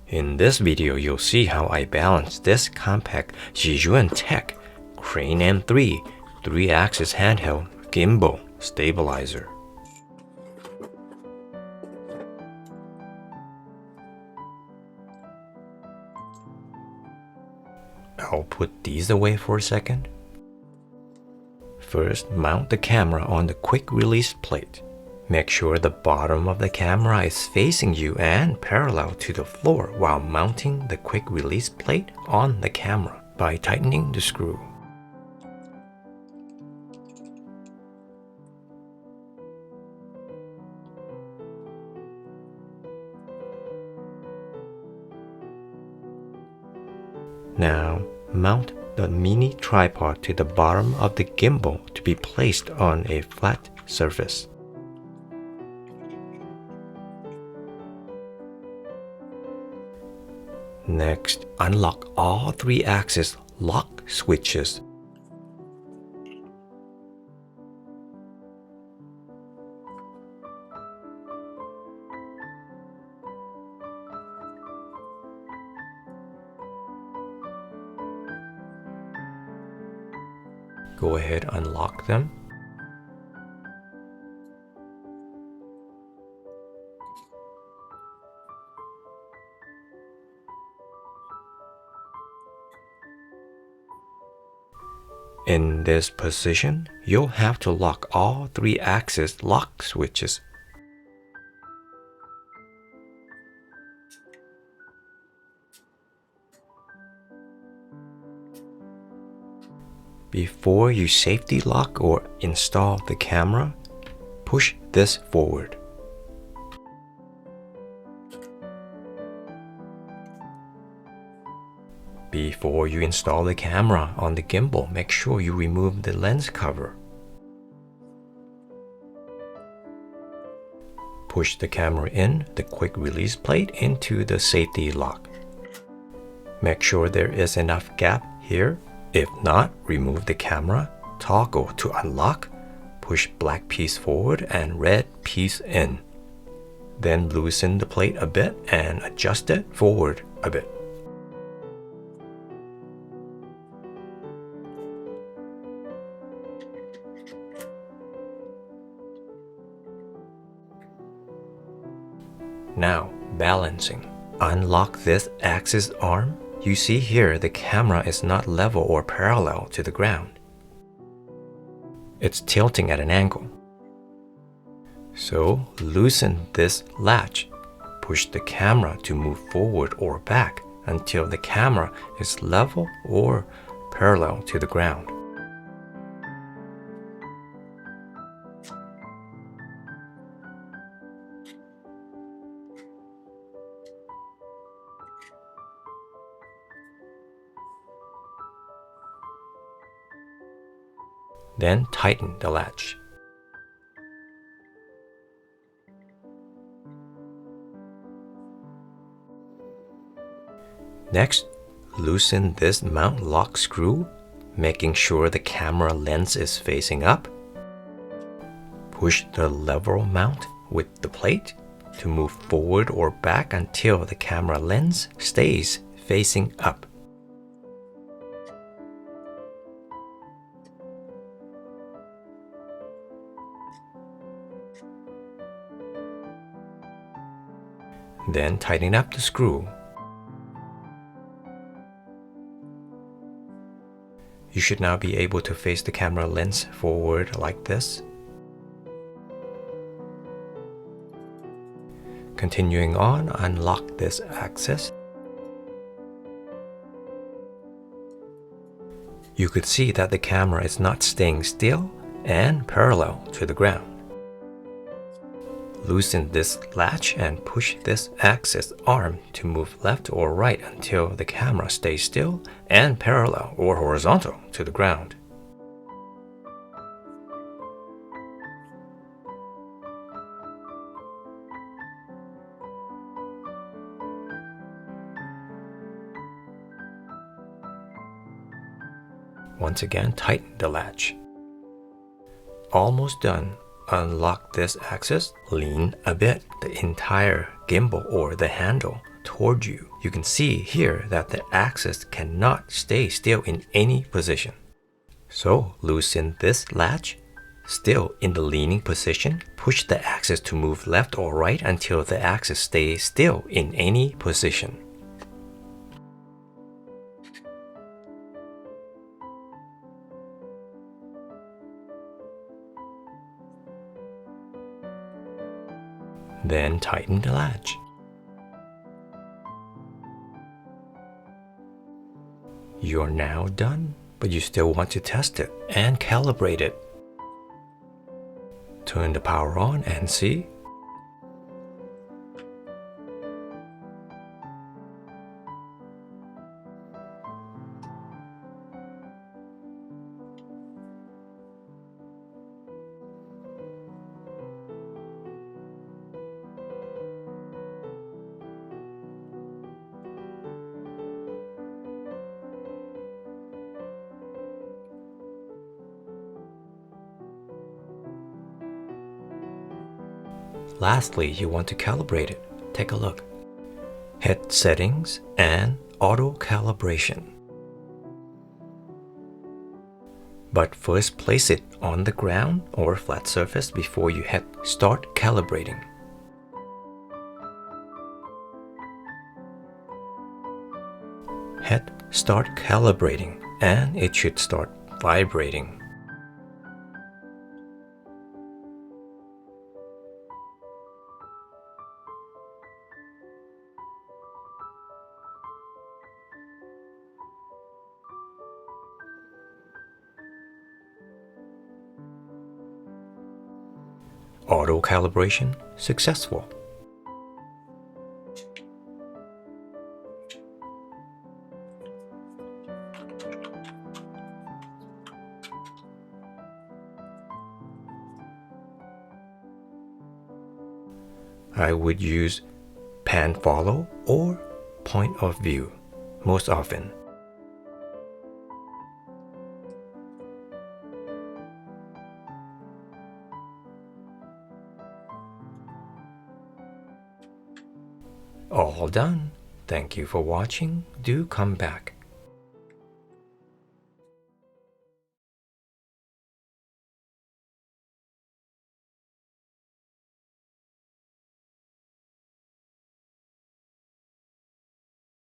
In this video, you'll see how I balance this compact Zhiyun-Tech Crane M3 3-axis handheld gimbal stabilizer. I'll put these away for a second. First, mount the camera on the quick release plate. Make sure the bottom of the camera is facing you and parallel to the floor while mounting the quick release plate on the camera by tightening the screw. Now, mount the mini tripod to the bottom of the gimbal to be placed on a flat surface. Next, unlock all 3-axis lock switches. Go ahead, unlock them. In this position, you'll have to lock all 3-axis lock switches. Before you safety lock or install the camera, push this forward. Before you install the camera on the gimbal, make sure you remove the lens cover. Push the camera in the quick release plate into the safety lock. Make sure there is enough gap here. If not, remove the camera, toggle to unlock, push black piece forward and red piece in. Then loosen the plate a bit and adjust it forward a bit. Now, balancing. Unlock this axis arm. You see here the camera is not level or parallel to the ground. It's tilting at an angle. So, loosen this latch. Push the camera to move forward or back until the camera is level or parallel to the ground. Then tighten the latch. Next, loosen this mount lock screw, making sure the camera lens is facing up. Push the level mount with the plate to move forward or back until the camera lens stays facing up. Then tighten up the screw. You should now be able to face the camera lens forward like this. Continuing on, unlock this axis. You could see that the camera is not staying still and parallel to the ground. Loosen this latch and push this axis arm to move left or right until the camera stays still and parallel or horizontal to the ground. Once again, tighten the latch. Almost done. unlock this axis, lean a bit the entire gimbal or the handle toward you. You can see here that the axis cannot stay still in any position. So loosen this latch. Still in the leaning position, push the axis to move left or right until the axis stays still in any position. Then tighten the latch. You're now done, but you still want to test it and calibrate it. Turn the power on and see. Lastly, you want to calibrate it. Take a look. Hit Settings and Auto Calibration. But first place it on the ground or flat surface before you hit Start Calibrating. Hit Start Calibrating and it should start vibrating. Auto calibration successful. I would use pan follow or point of view most often. All done. Thank you for watching. Do come back.